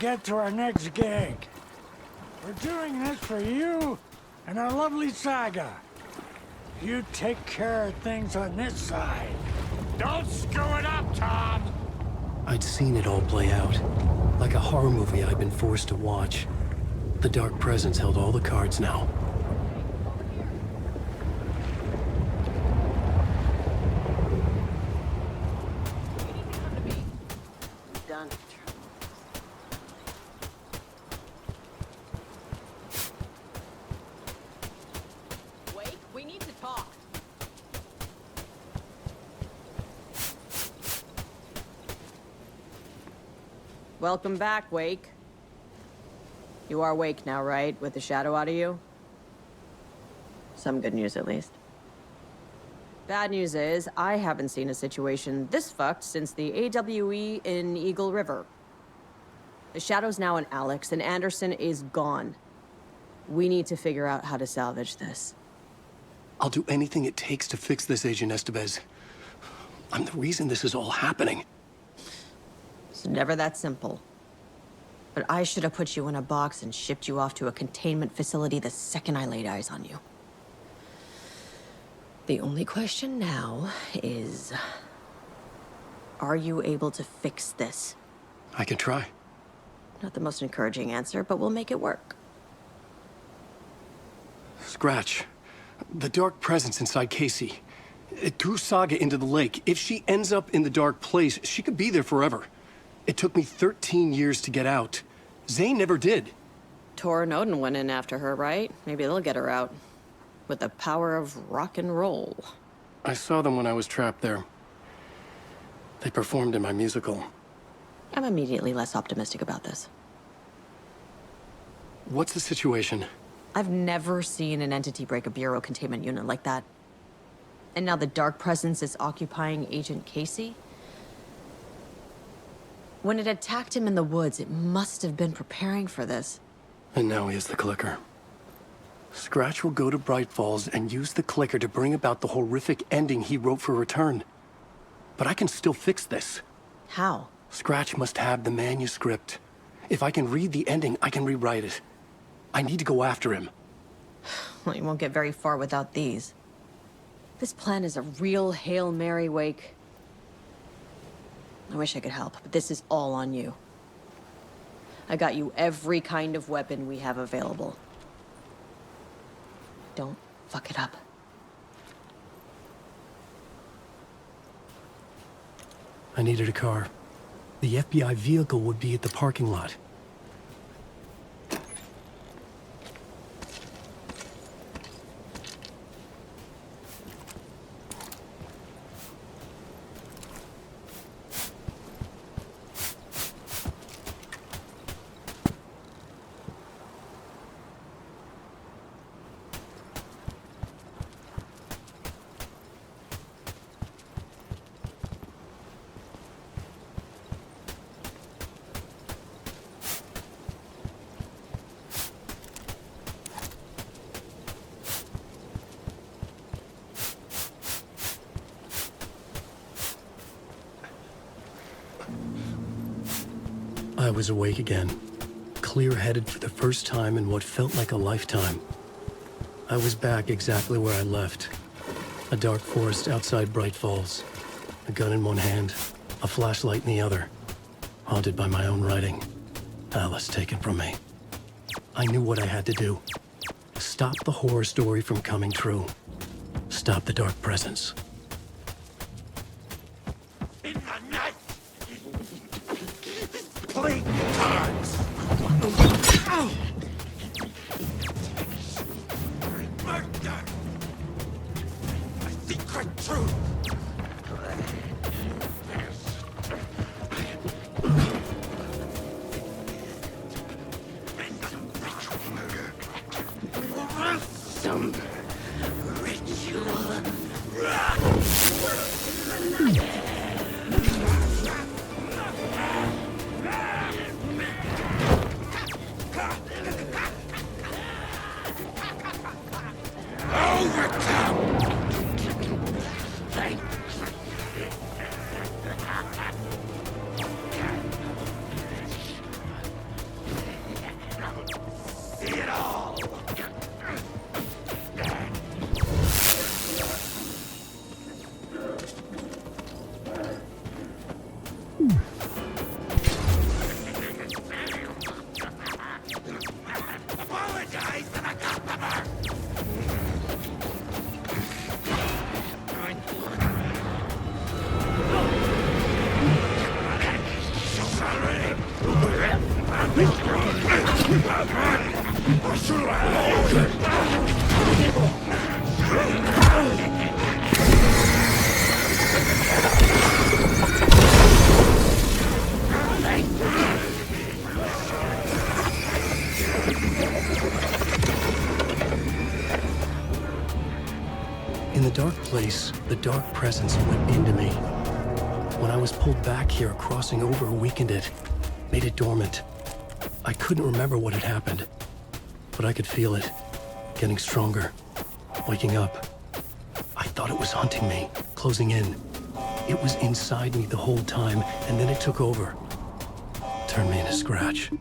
get to our next gig. We're doing this for you and our lovely saga. You take care of things on this side. Don't screw it up, Tom! I'd seen it all play out. Like a horror movie I'd been forced to watch. The Dark Presence held all the cards now. Done. Wait, we need to talk. Welcome back, Wake. You are Wake now, right? With the shadow out of you? Some good news, at least. Bad news is, I haven't seen a situation this fucked since the AWE in Eagle River. The shadow's now in Alex, and Anderson is gone. We need to figure out how to salvage this. I'll do anything it takes to fix this, Agent Estevez. I'm the reason this is all happening. It's never that simple. But I should have put you in a box and shipped you off to a containment facility the second I laid eyes on you. The only question now is... are you able to fix this? I can try. Not the most encouraging answer, but we'll make it work. Scratch. The Dark Presence inside Casey. It threw Saga into the lake. If she ends up in the Dark Place, she could be there forever. It took me 13 years to get out. Zane never did. Tor and Odin went in after her, right? Maybe they'll get her out. With the power of rock and roll. I saw them when I was trapped there. They performed in my musical. I'm immediately less optimistic about this. What's the situation? I've never seen an entity break a bureau containment unit like that. And now the Dark Presence is occupying Agent Casey? When it attacked him in the woods, it must have been preparing for this. And now he has the clicker. Scratch will go to Bright Falls and use the clicker to bring about the horrific ending he wrote for Return. But I can still fix this. How? Scratch must have the manuscript. If I can read the ending, I can rewrite it. I need to go after him. Well, you won't get very far without these. This plan is a real Hail Mary, Wake. I wish I could help, but this is all on you. I got you every kind of weapon we have available. Don't fuck it up. I needed a car. The FBI vehicle would be at the parking lot. I was awake again, clear-headed for the first time in what felt like a lifetime. I was back exactly where I left. A dark forest outside Bright Falls. A gun in one hand, a flashlight in the other. Haunted by my own writing. Alice taken from me. I knew what I had to do. Stop the horror story from coming true. Stop the Dark Presence. In the night! Play cards! Murder! A secret truth! Some ritual. In the dark place, the dark presence went into me. When I was pulled back here, crossing over weakened it, made it dormant. I couldn't remember what had happened, but I could feel it, getting stronger, waking up. I thought it was hunting me, closing in. It was inside me the whole time, and then it took over. Turned me into Scratch.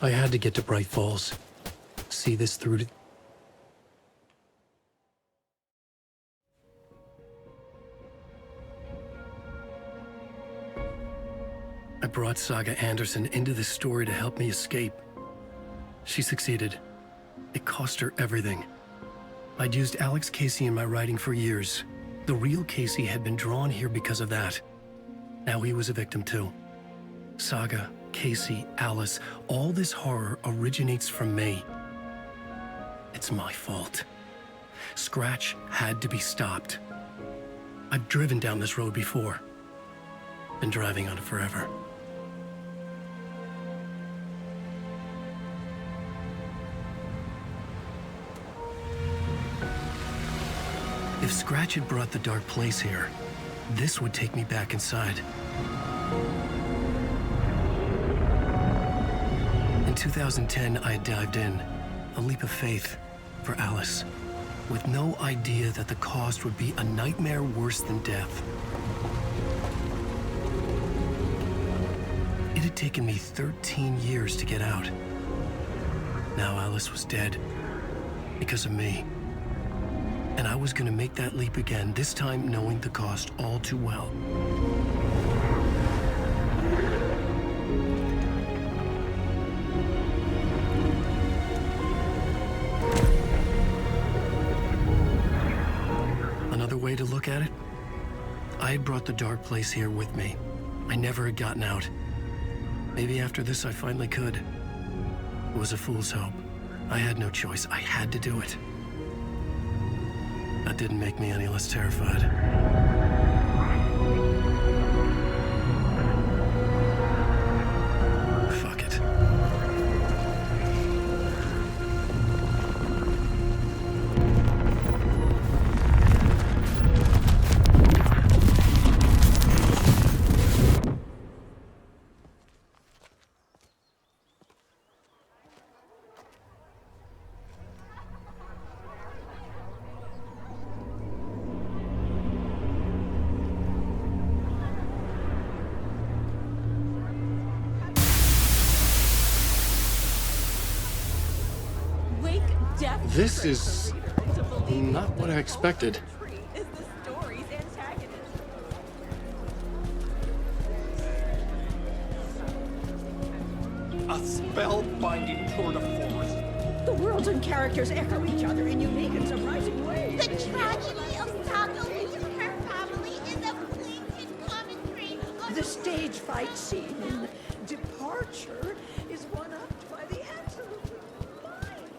I had to get to Bright Falls. See this through to... I brought Saga Anderson into this story to help me escape. She succeeded. It cost her everything. I'd used Alex Casey in my writing for years. The real Casey had been drawn here because of that. Now he was a victim too. Saga, Casey, Alice, all this horror originates from me. It's my fault. Scratch had to be stopped. I've driven down this road before. Been driving on it forever. If Scratch had brought the dark place here, this would take me back inside. In 2010, I had dived in, a leap of faith, for Alice, with no idea that the cost would be a nightmare worse than death. It had taken me 13 years to get out. Now Alice was dead, because of me. And I was gonna make that leap again, this time knowing the cost all too well. Another way to look at it? I had brought the dark place here with me. I never had gotten out. Maybe after this I finally could. It was a fool's hope. I had no choice. I had to do it. That didn't make me any less terrified. Fuck it. This is not what I expected. A spellbinding tour de force. The worlds and characters echo each other in unique and surprising ways. The tragedy of Saga losing her family is a blatant commentary on The stage fight scene in Departure is one-upped by the absolute mind.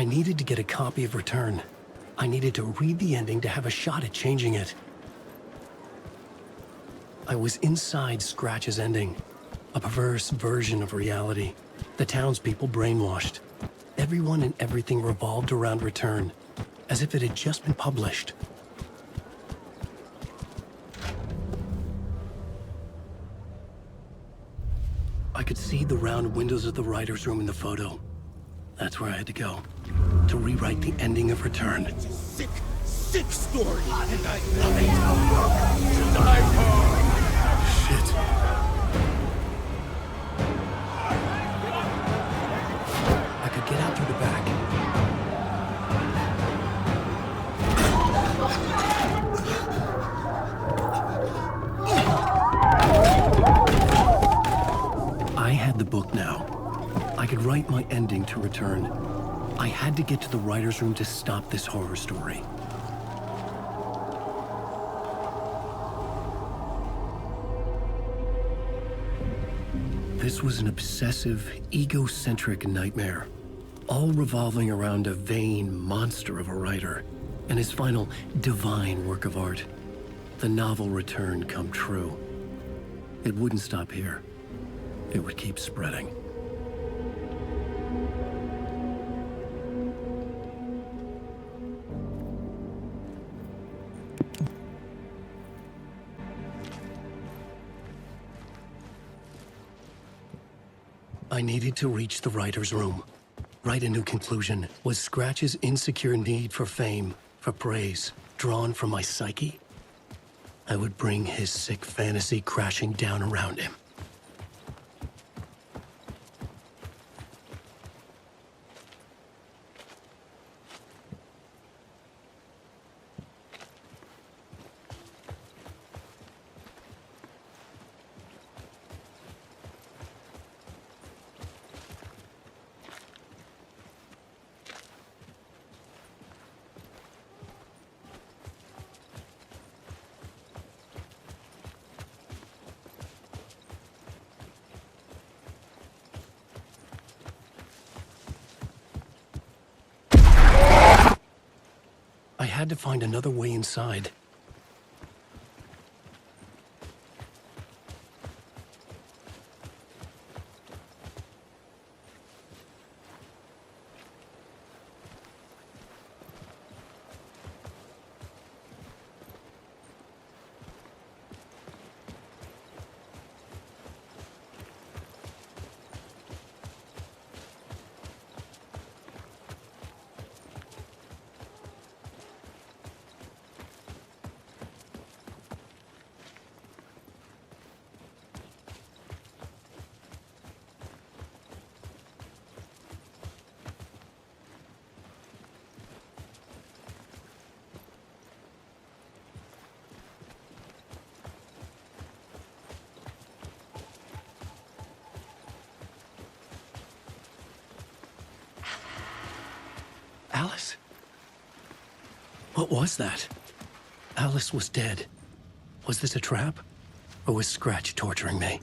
I needed to get a copy of Return. I needed to read the ending to have a shot at changing it. I was inside Scratch's ending, a perverse version of reality. The townspeople brainwashed. Everyone and everything revolved around Return, as if it had just been published. I could see the round windows of the writer's room in the photo. That's where I had to go, to rewrite the ending of Return. Sick, sick story. And I love it. To die for. Shit. I could get out through the back. I had the book now. I could write my ending to Return. I had to get to the writer's room to stop this horror story. This was an obsessive, egocentric nightmare, all revolving around a vain monster of a writer and his final divine work of art, the novel Return come true. It wouldn't stop here. It would keep spreading. I needed to reach the writer's room. Write a new conclusion. Was Scratch's insecure need for fame, for praise, drawn from my psyche? I would bring his sick fantasy crashing down around him. I had to find another way inside. Alice? What was that? Alice was dead. Was this a trap? Or was Scratch torturing me?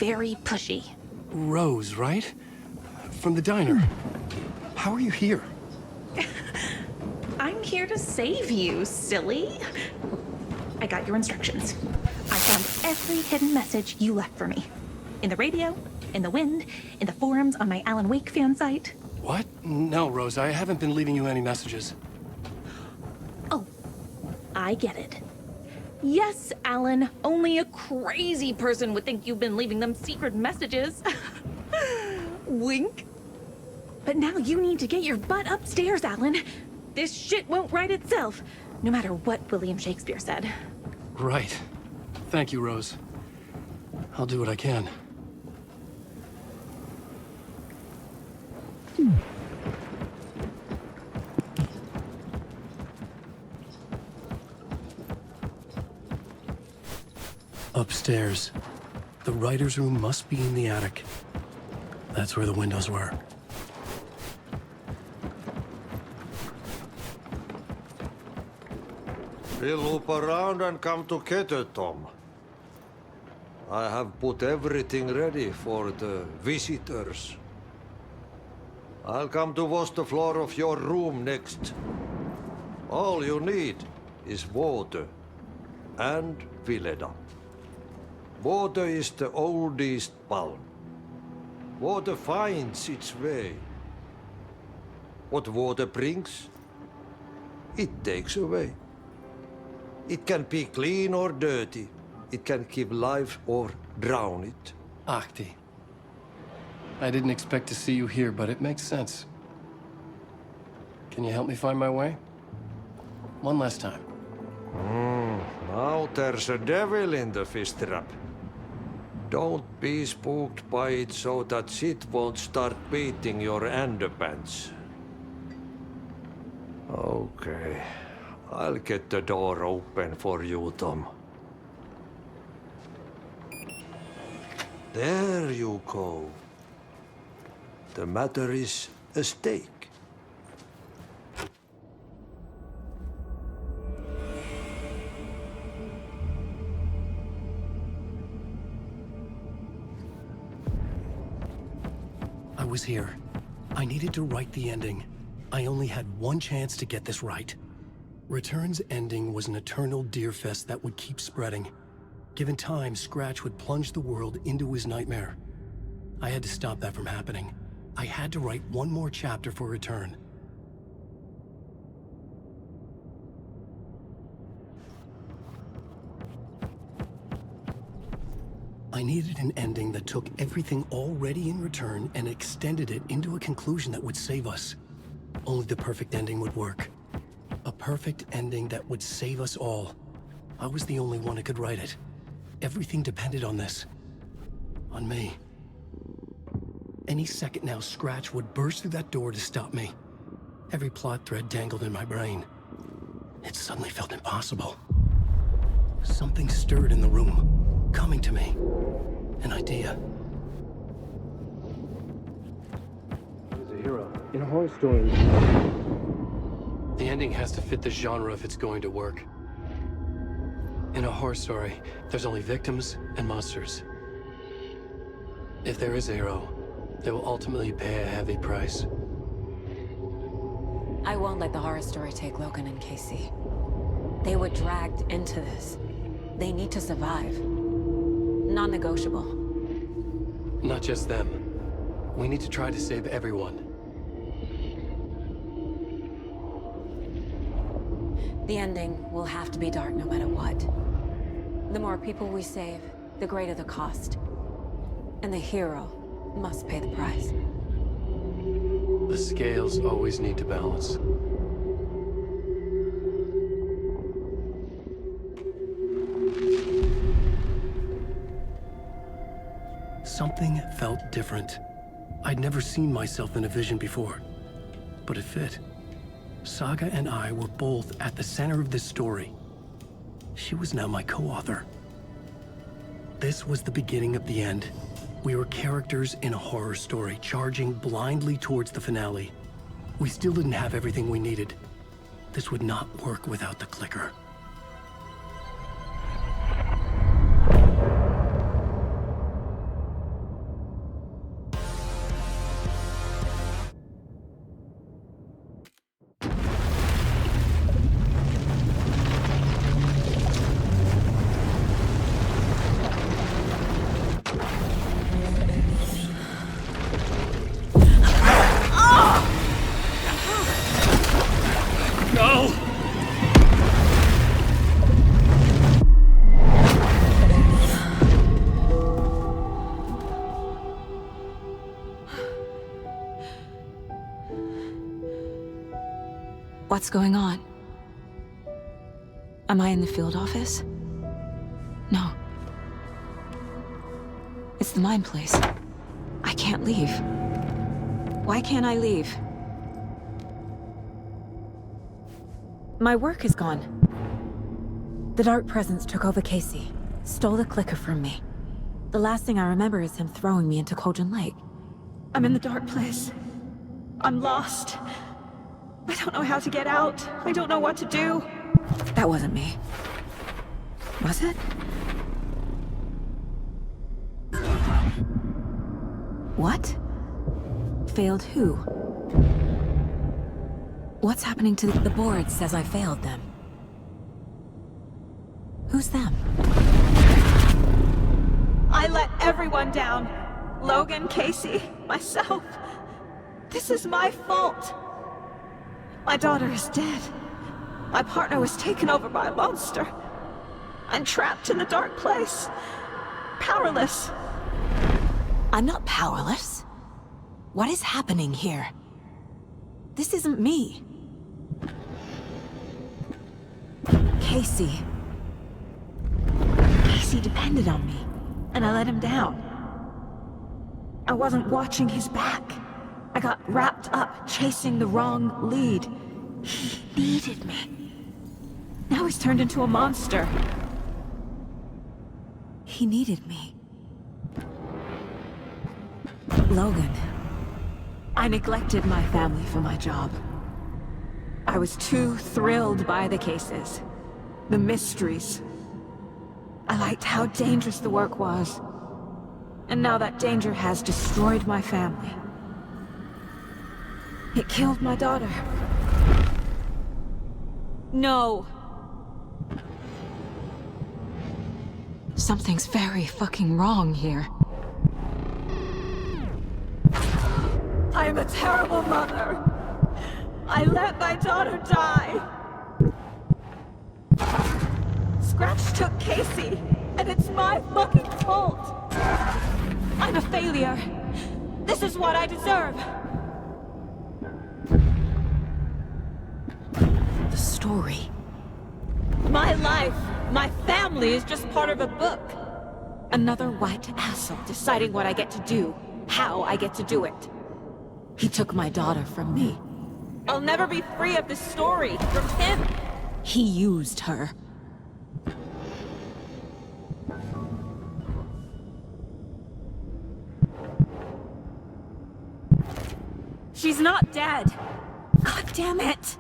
very pushy. Rose, right? From the diner. How are you here? I'm here to save you, silly. I got your instructions. I found every hidden message you left for me. In the radio, in the wind, in the forums on my Alan Wake fan site. What? No, Rose, I haven't been leaving you any messages. Oh, I get it. Yes, Alan, only a crazy person would think you've been leaving them secret messages. Wink. But now you need to get your butt upstairs, Alan. This shit won't right itself, no matter what William Shakespeare said. Right. Thank you, Rose. I'll do what I can. Upstairs. The writer's room must be in the attic. That's where the windows were. We'll loop around and come together, Tom. I have put everything ready for the visitors. I'll come to wash the floor of your room next. All you need is water and Vileda. Water is the oldest palm. Water finds its way. What water brings, it takes away. It can be clean or dirty. It can give life or drown it. Ahti. I didn't expect to see you here, but it makes sense. Can you help me find my way? One last time. Now there's a devil in the fish trap. Don't be spooked by it so that shit won't start beating your underpants. Okay. I'll get the door open for you, Tom. There you go. The matter is a stake. I was here. I needed to write the ending. I only had one chance to get this right. Return's ending was an eternal deerfest that would keep spreading. Given time, Scratch would plunge the world into his nightmare. I had to stop that from happening. I had to write one more chapter for Return. I needed an ending that took everything already in Return and extended it into a conclusion that would save us. Only the perfect ending would work. A perfect ending that would save us all. I was the only one who could write it. Everything depended on this. On me. Any second now, Scratch would burst through that door to stop me. Every plot thread dangled in my brain. It suddenly felt impossible. Something stirred in the room, coming to me. An idea. He's a hero. In a horror story, the ending has to fit the genre if it's going to work. In a horror story, there's only victims and monsters. If there is a hero, they will ultimately pay a heavy price. I won't let the horror story take Logan and Casey. They were dragged into this. They need to survive. Non-negotiable. Not just them. We need to try to save everyone. The ending will have to be dark no matter what. The more people we save, the greater the cost. And the hero must pay the price. The scales always need to balance. Something felt different. I'd never seen myself in a vision before, but it fit. Saga and I were both at the center of this story. She was now my co-author. This was the beginning of the end. We were characters in a horror story, charging blindly towards the finale. We still didn't have everything we needed. This would not work without the clicker. What's going on? Am I in the field office? No. It's the mine place. I can't leave. Why can't I leave? My work is gone. The Dark Presence took over Casey, stole the clicker from me. The last thing I remember is him throwing me into Kojin Lake. I'm in the dark place. I'm lost. I don't know how to get out. I don't know what to do. That wasn't me. Was it? What? Failed who? What's happening to the board says I failed them. Who's them? I let everyone down. Logan, Casey, myself. This is my fault. My daughter is dead. My partner was taken over by a monster. I'm trapped in the dark place. Powerless. I'm not powerless. What is happening here? This isn't me. Casey. Casey depended on me, and I let him down. I wasn't watching his back. I got wrapped up chasing the wrong lead. He needed me. Now he's turned into a monster. He needed me. Logan. I neglected my family for my job. I was too thrilled by the cases, the mysteries. I liked how dangerous the work was. And now that danger has destroyed my family. It killed my daughter. No. Something's very fucking wrong here. I am a terrible mother. I let my daughter die. Scratch took Casey, and it's my fucking fault. I'm a failure. This is what I deserve. The story. My life, my family is just part of a book. Another white asshole deciding what I get to do, how I get to do it. He took my daughter from me. I'll never be free of this story from him. He used her. She's not dead. God damn it.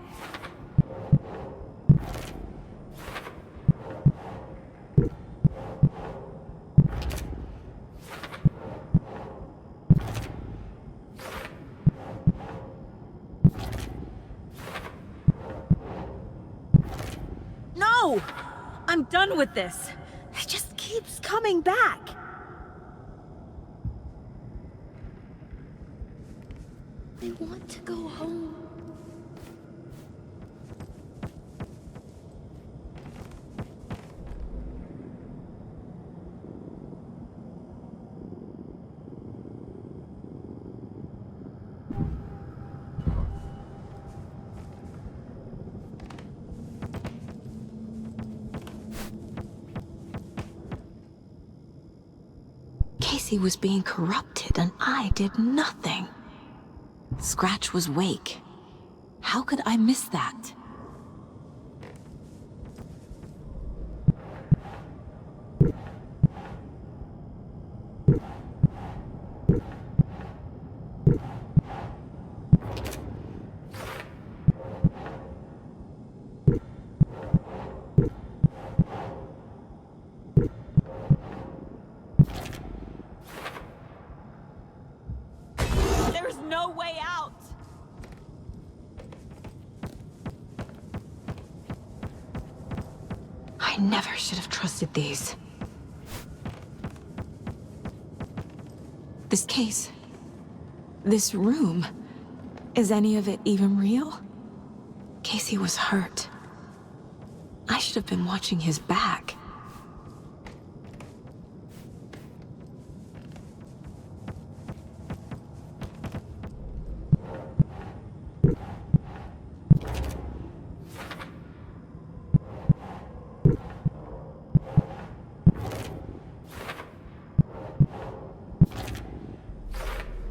No! I'm done with this. It just keeps coming back. I want to go home. Casey was being corrupted, and I did nothing. Scratch was Wake. How could I miss that? There's no way out. I never should have trusted these. This case, this room, is any of it even real? Casey was hurt. I should have been watching his back.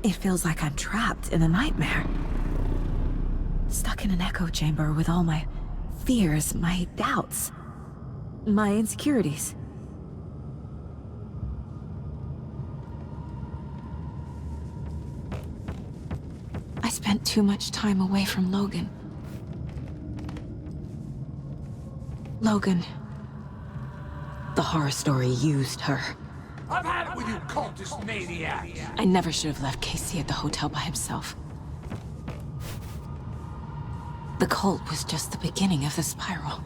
It feels like I'm trapped in a nightmare. Stuck in an echo chamber with all my fears, my doubts, my insecurities. I spent too much time away from Logan. Logan. The horror story used her. I've had it with you cultist maniacs! I never should have left Casey at the hotel by himself. The cult was just the beginning of the spiral.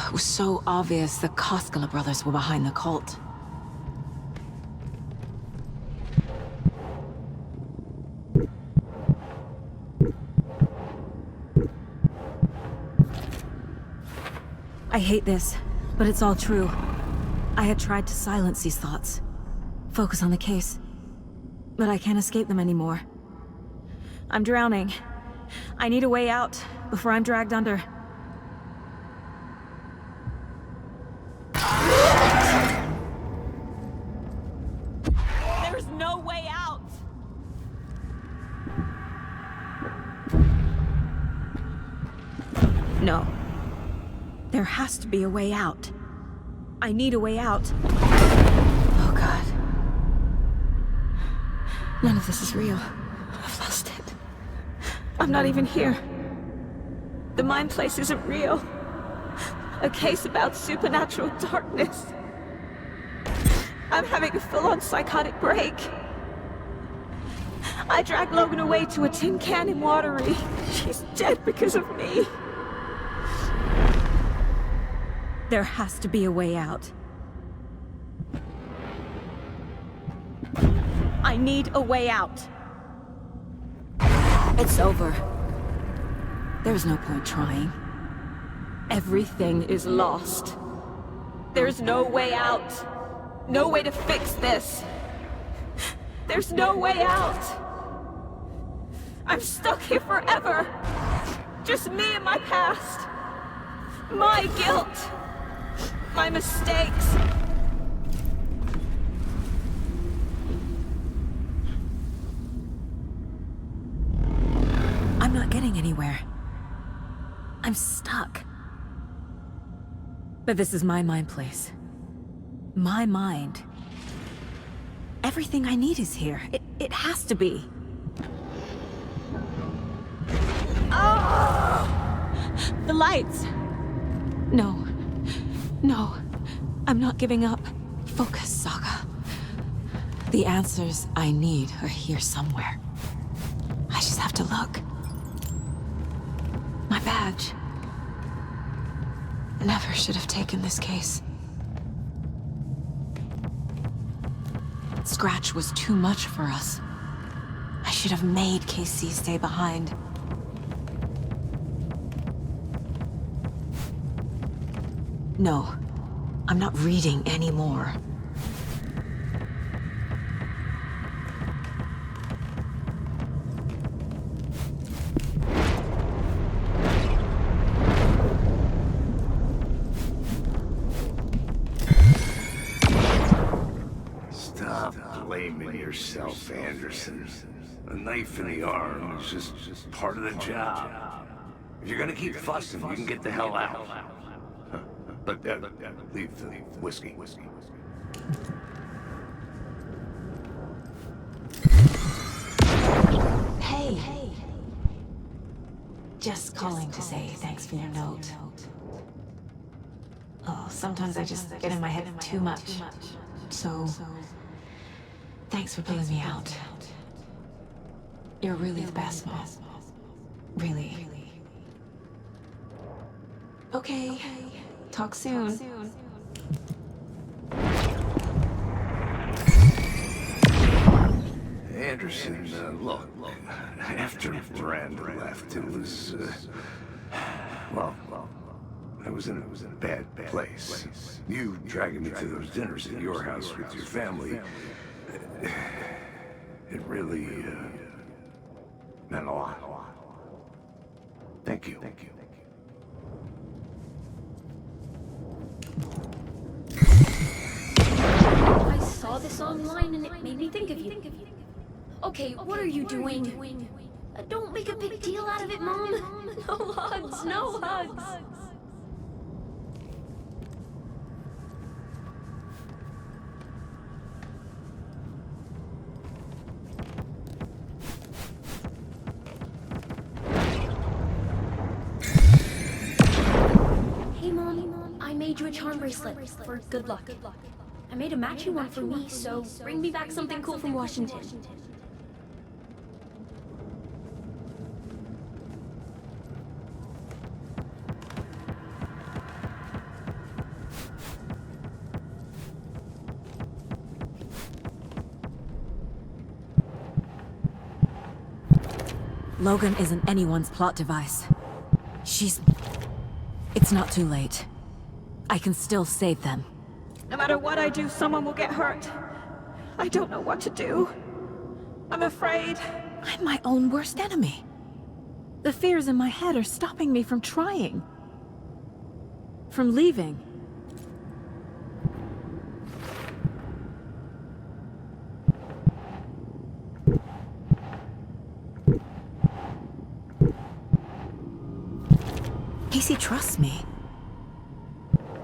It was so obvious the Koskela brothers were behind the cult. I hate this, but it's all true. I had tried to silence these thoughts, focus on the case, but I can't escape them anymore. I'm drowning. I need a way out before I'm dragged under. There's no way out! No. There has to be a way out. I need a way out. Oh God. None of this is real. I've lost it. I'm not even here. The mind place isn't real. A case about supernatural darkness. I'm having a full-on psychotic break. I dragged Logan away to a tin can in Watery. She's dead because of me. There has to be a way out. I need a way out. It's over. There's no point trying. Everything is lost. There's no way out. No way to fix this. There's no way out. I'm stuck here forever. Just me and my past. My guilt. My mistakes. I'm not getting anywhere. I'm stuck. But this is my mind place. My mind. Everything I need is here. It has to be. Oh! The lights! No. No. I'm not giving up. Focus, Saga. The answers I need are here somewhere. I just have to look. My badge. Never should have taken this case. Scratch was too much for us. I should have made Casey stay behind. No, I'm not reading anymore. Stop blaming yourself, Anderson. A knife in the arm is just part of the job. If you're gonna keep fussing, you can get the hell out. But leave the whiskey. Hey. Just calling to say thanks for your note. Oh, sometimes I just get in my head too much. So, thanks for pulling me out. You're really the best, Mom. Really. Talk soon. Anderson, look, after Miranda left, it was, well, I was in a bad place. You dragging me to those dinners at your house with your family, it really, meant a lot. Thank you. I saw this online and it made me think of you. Okay, what are you doing? Don't make a big deal out of it, Mom. No hugs, no hugs. Hey, Mom, I made you a charm bracelet for good luck. I made a matching one for me, so bring me back something cool from Washington. Logan isn't anyone's plot device. It's not too late. I can still save them. No matter what I do, someone will get hurt. I don't know what to do. I'm afraid. I'm my own worst enemy. The fears in my head are stopping me from trying. From leaving. Casey trusts me.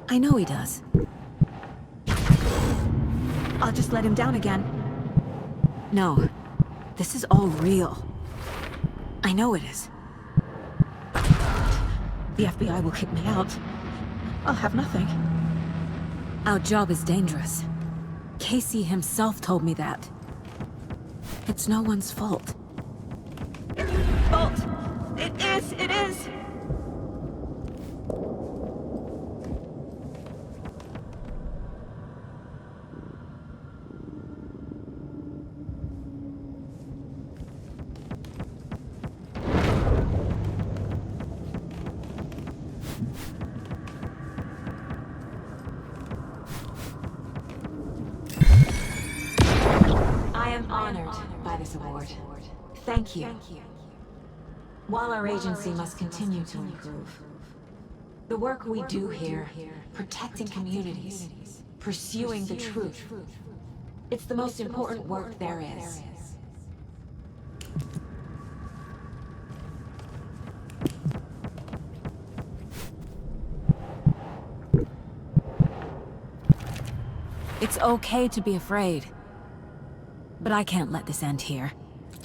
I know he does. I'll just let him down again. No. This is all real. I know it is. The FBI will kick me out. I'll have nothing. Our job is dangerous. Casey himself told me that. It's no one's fault. Fault. It is. Award. Thank you. While our agency must continue to improve, the work we do here, protecting communities, pursuing the truth, it's the most important work there is. It's okay to be afraid. But I can't let this end here.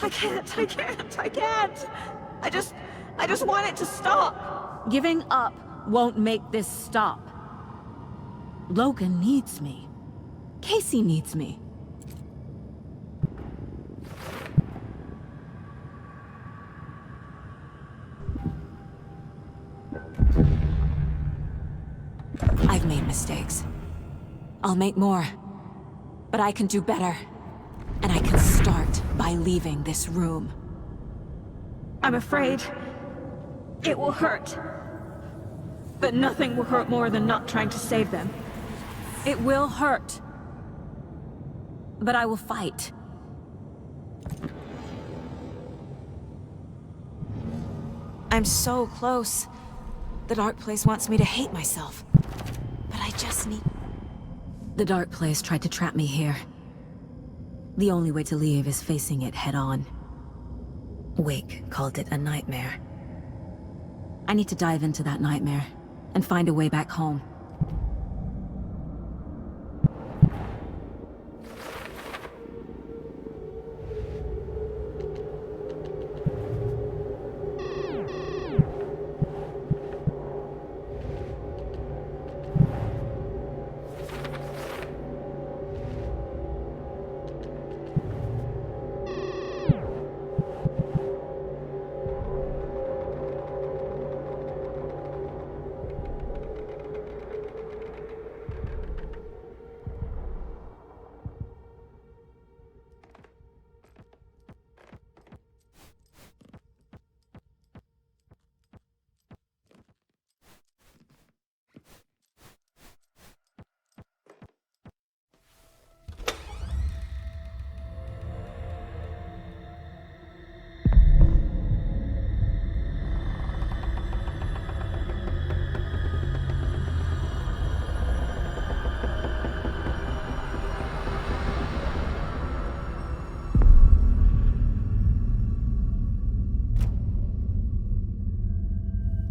I can't. I just want it to stop. Giving up won't make this stop. Logan needs me. Casey needs me. I've made mistakes. I'll make more. But I can do better. And I can start by leaving this room. I'm afraid it will hurt. But nothing will hurt more than not trying to save them. It will hurt. But I will fight. I'm so close. The Dark Place wants me to hate myself. But I just need... The Dark Place tried to trap me here. The only way to leave is facing it head-on. Wake called it a nightmare. I need to dive into that nightmare and find a way back home.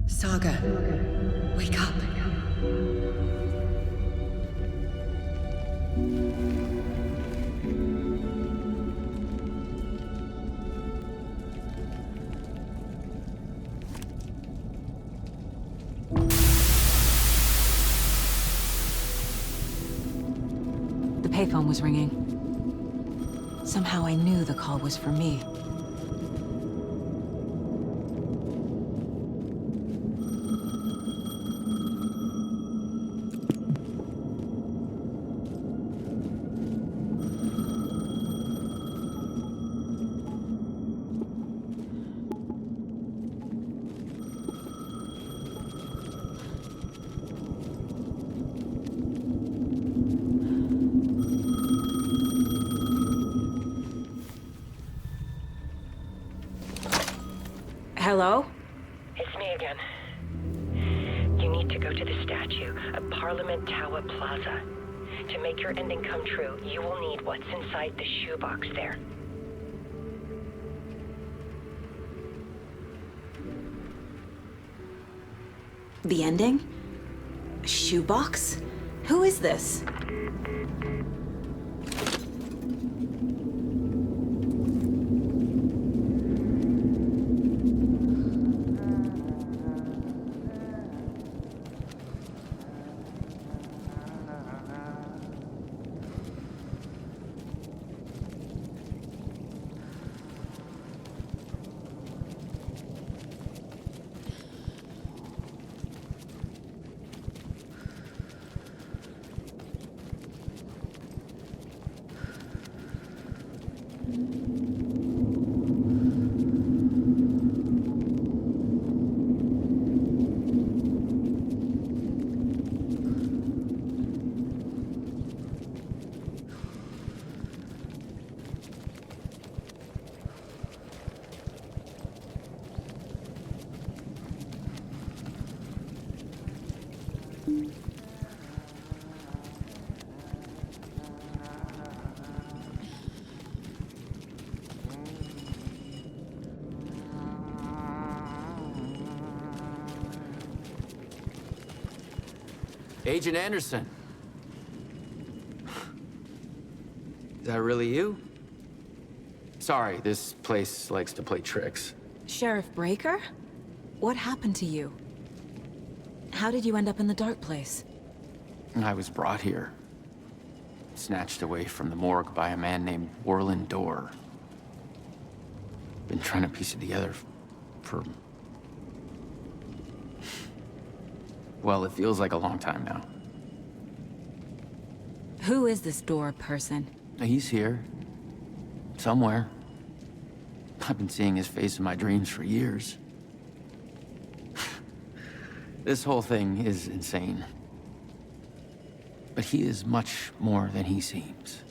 Saga, wake up. The payphone was ringing. Somehow I knew the call was for me. Hello? It's me again. You need to go to the statue at Parliament Tower Plaza. To make your ending come true, you will need what's inside the shoebox there. The ending? A shoebox? Who is this? Agent Anderson. Is that really you? Sorry, this place likes to play tricks. Sheriff Breaker? What happened to you? How did you end up in the dark place? I was brought here. Snatched away from the morgue by a man named Warlin Dorr. Been trying to piece it together for... well, it feels like a long time now. Who is this Dorr person? He's here. Somewhere. I've been seeing his face in my dreams for years. This whole thing is insane. But he is much more than he seems.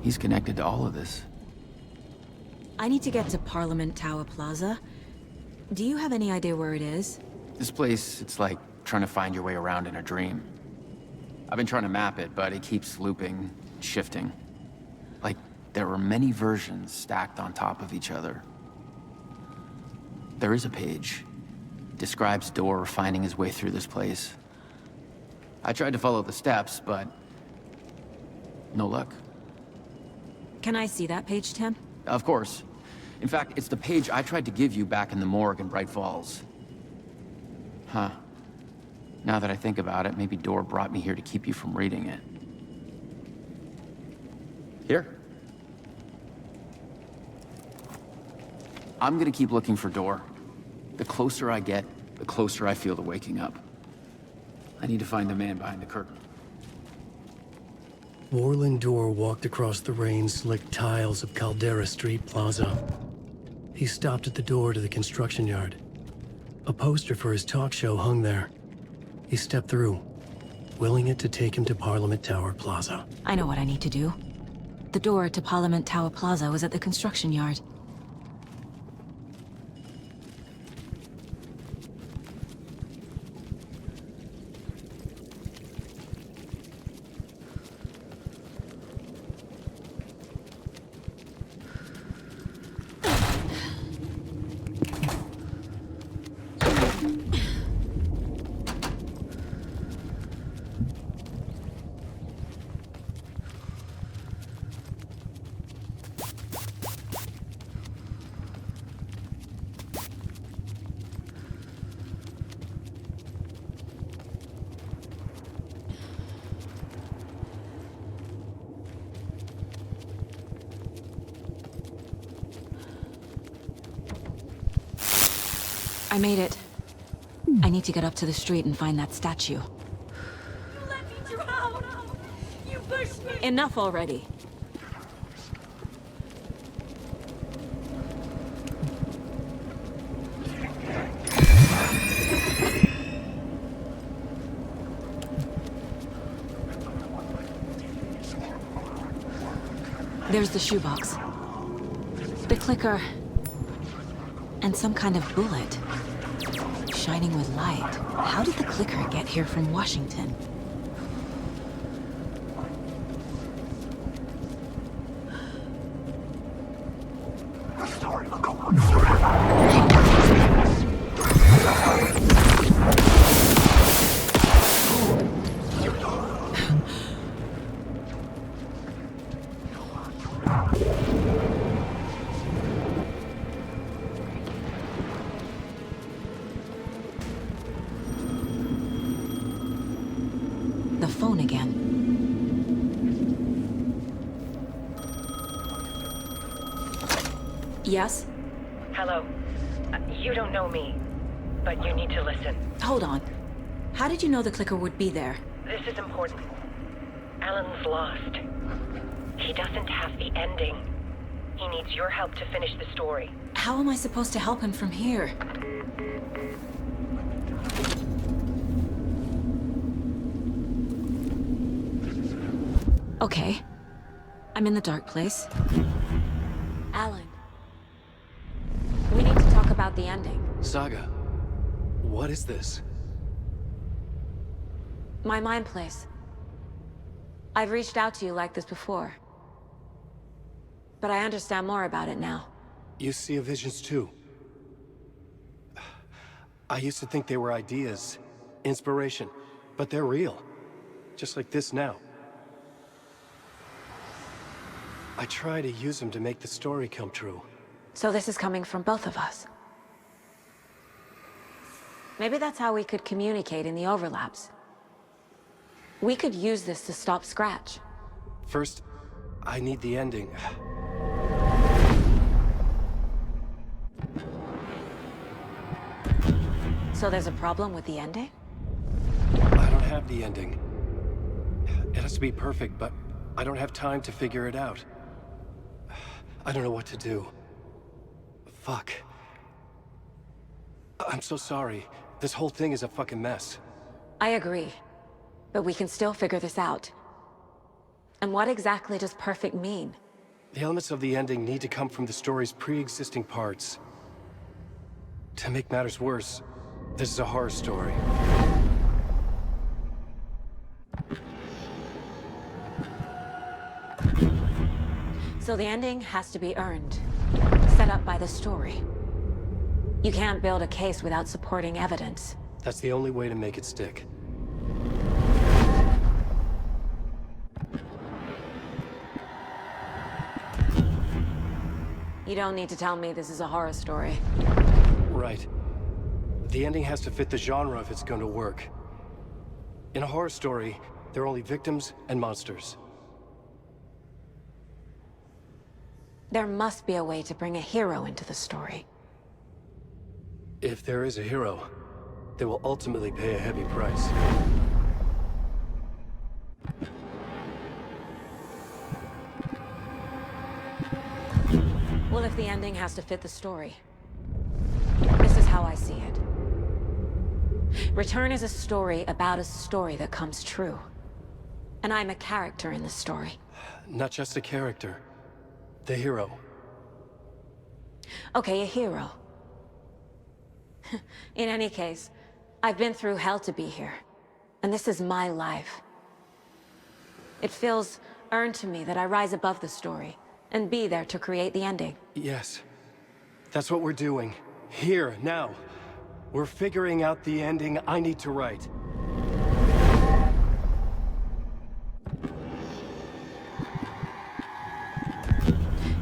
He's connected to all of this. I need to get to Parliament Tower Plaza. Do you have any idea where it is? This place, it's like trying to find your way around in a dream. I've been trying to map it, but it keeps looping, shifting. Like there are many versions stacked on top of each other. There is a page. It describes Dorr finding his way through this place. I tried to follow the steps, but no luck. Can I see that page, Tim? Of course. In fact, it's the page I tried to give you back in the morgue in Bright Falls. Huh. Now that I think about it, maybe Dorr brought me here to keep you from reading it. Here. I'm gonna keep looking for Dorr. The closer I get, the closer I feel to waking up. I need to find the man behind the curtain. Warlin Dorr walked across the rain-slicked tiles of Caldera Street Plaza. He stopped at the door to the construction yard. A poster for his talk show hung there. He stepped through, willing it to take him to Parliament Tower Plaza. I know what I need to do. The door to Parliament Tower Plaza was at the construction yard. I made it. I need to get up to the street and find that statue. Let me drown! You pushed me! Enough already. There's the shoebox. The clicker. And some kind of bullet. Shining with light. How did the clicker get here from Washington? The phone again. Yes? Hello. You don't know me, but you need to listen. Hold on. How did you know the clicker would be there? This is important. Alan's lost. He doesn't have the ending. He needs your help to finish the story. How am I supposed to help him from here? Okay. I'm in the dark place. Alan. We need to talk about the ending. Saga, what is this? My mind place. I've reached out to you like this before. But I understand more about it now. You see visions too. I used to think they were ideas, inspiration, but they're real. Just like this now. I try to use them to make the story come true. So this is coming from both of us. Maybe that's how we could communicate in the overlaps. We could use this to stop Scratch. First, I need the ending. So there's a problem with the ending? I don't have the ending. It has to be perfect, but I don't have time to figure it out. I don't know what to do. Fuck. I'm so sorry. This whole thing is a fucking mess. I agree. But we can still figure this out. And what exactly does perfect mean? The elements of the ending need to come from the story's pre-existing parts. To make matters worse, this is a horror story. So the ending has to be earned. Set up by the story. You can't build a case without supporting evidence. That's the only way to make it stick. You don't need to tell me this is a horror story. Right. The ending has to fit the genre if it's going to work. In a horror story, there are only victims and monsters. There must be a way to bring a hero into the story. If there is a hero, they will ultimately pay a heavy price. Well, if the ending has to fit the story, this is how I see it. Return is a story about a story that comes true. And I'm a character in the story. Not just a character. The hero. Okay, a hero. In any case, I've been through hell to be here. And this is my life. It feels earned to me that I rise above the story and be there to create the ending. Yes. That's what we're doing. Here, now. We're figuring out the ending I need to write.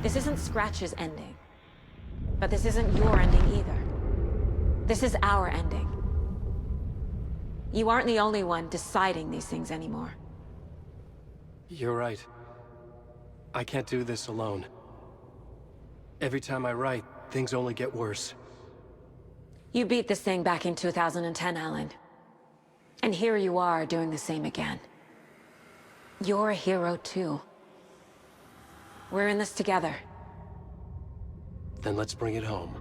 This isn't Scratch's ending. But this isn't your ending either. This is our ending. You aren't the only one deciding these things anymore. You're right. I can't do this alone. Every time I write, things only get worse. You beat this thing back in 2010, Alan. And here you are doing the same again. You're a hero too. We're in this together. Then let's bring it home.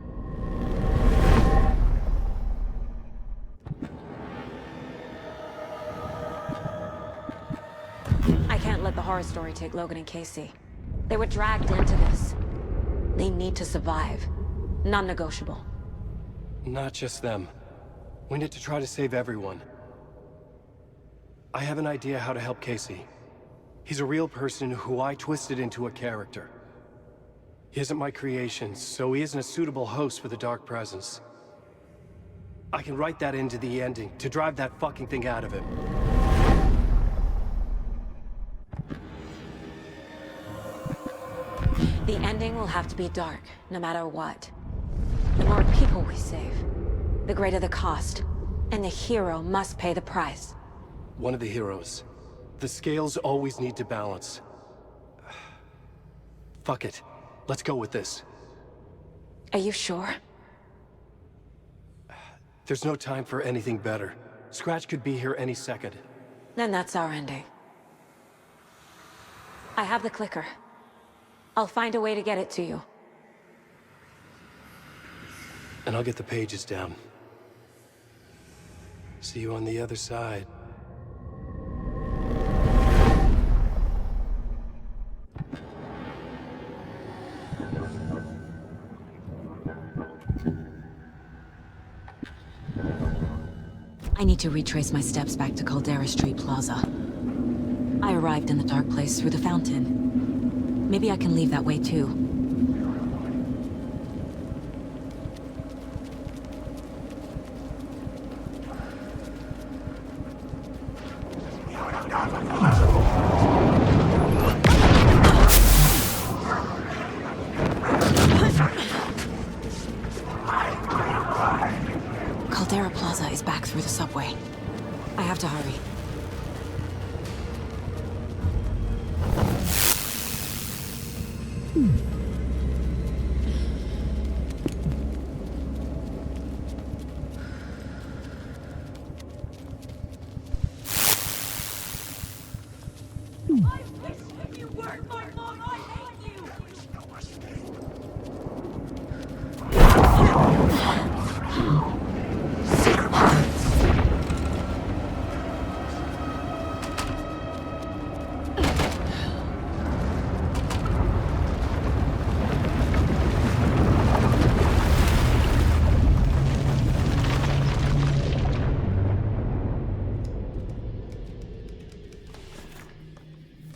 I can't let the horror story take Logan and Casey. They were dragged into this. They need to survive. Non-negotiable. Not just them. We need to try to save everyone. I have an idea how to help Casey. He's a real person who I twisted into a character. He isn't my creation, so he isn't a suitable host for the Dark Presence. I can write that into the ending to drive that fucking thing out of him. The ending will have to be dark, no matter what. The more people we save, the greater the cost. And the hero must pay the price. One of the heroes. The scales always need to balance. Fuck it. Let's go with this. Are you sure? There's no time for anything better. Scratch could be here any second. Then that's our ending. I have the clicker. I'll find a way to get it to you. And I'll get the pages down. See you on the other side. I need to retrace my steps back to Caldera Street Plaza. I arrived in the dark place through the fountain. Maybe I can leave that way too. Caldera Plaza is back through the subway. I have to hurry.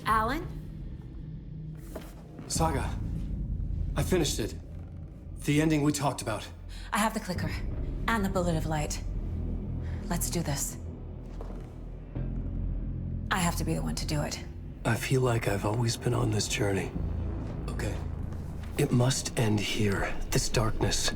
Alan? Saga, I finished it. The ending we talked about. I have the clicker. And the bullet of light. Let's do this. I have to be the one to do it. I feel like I've always been on this journey. Okay. It must end here, this darkness.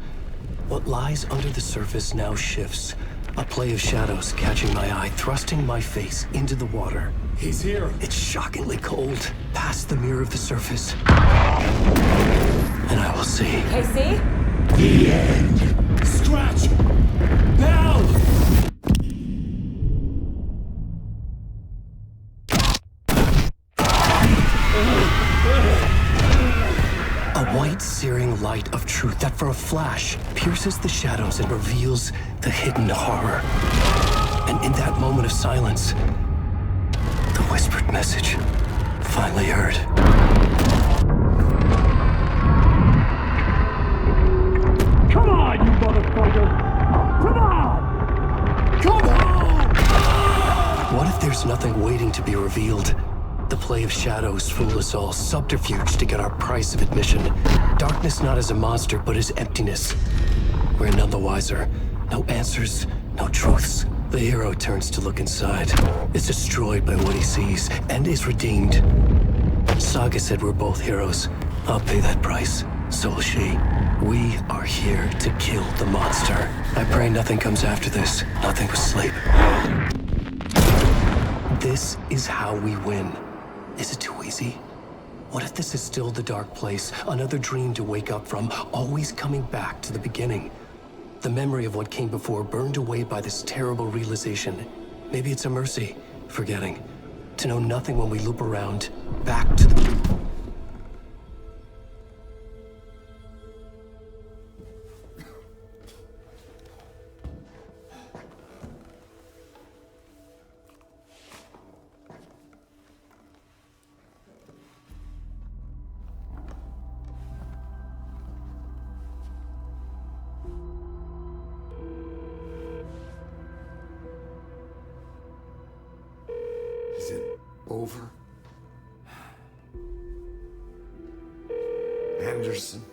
What lies under the surface now shifts. A play of shadows catching my eye, thrusting my face into the water. He's here. It's shockingly cold, past the mirror of the surface. And I will see. Casey? The end. Scratch! Now! A white, searing light of truth that for a flash pierces the shadows and reveals the hidden horror. And in that moment of silence, the whispered message finally heard. Come on, you motherfucker! Come on! Come on! What if there's nothing waiting to be revealed? The play of shadows fool us all, subterfuge to get our price of admission. Darkness not as a monster, but as emptiness. We're none the wiser. No answers, no truths. The hero turns to look inside, is destroyed by what he sees, and is redeemed. Saga said we're both heroes. I'll pay that price. So will she. We are here to kill the monster. I pray nothing comes after this. Nothing but sleep. This is how we win. Is it too easy? What if this is still the dark place? Another dream to wake up from, always coming back to the beginning? The memory of what came before burned away by this terrible realization. Maybe it's a mercy, forgetting. To know nothing when we loop around, back to the... Is it over? Anderson?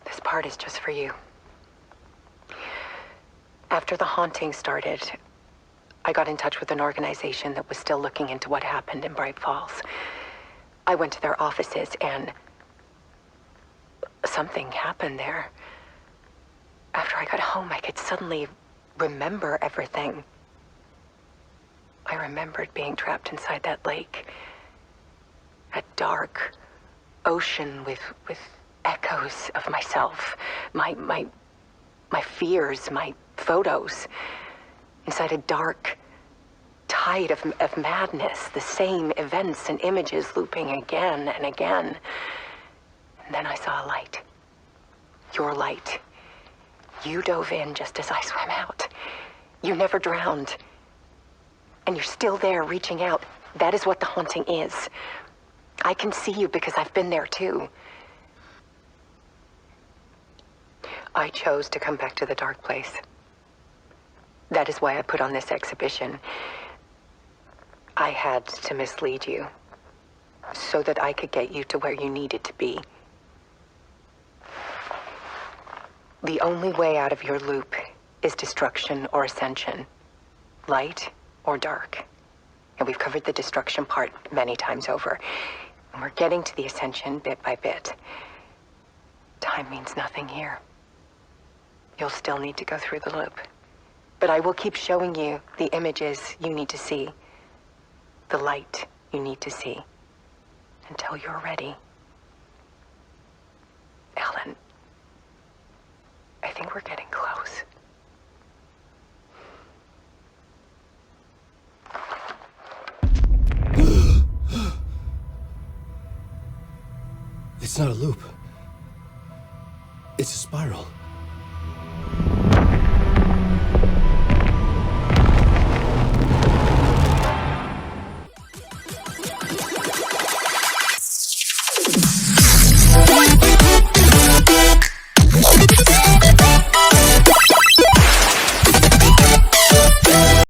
This part is just for you. After the haunting started, I got in touch with an organization that was still looking into what happened in Bright Falls. I went to their offices and something happened there. After I got home, I could suddenly remember everything. I remembered being trapped inside that lake. A dark ocean with echoes of myself. My fears, my photos. Inside a dark tide of madness, the same events and images looping again and again. And then I saw a light. Your light. You dove in just as I swam out. You never drowned. And you're still there reaching out. That is what the haunting is. I can see you because I've been there too. I chose to come back to the dark place. That is why I put on this exhibition. I had to mislead you, so that I could get you to where you needed to be. The only way out of your loop is destruction or ascension, light or dark. And we've covered the destruction part many times over. And we're getting to the ascension bit by bit. Time means nothing here. You'll still need to go through the loop. But I will keep showing you the images you need to see, the light you need to see, until you're ready. Alan, I think we're getting close. It's not a loop. It's a spiral.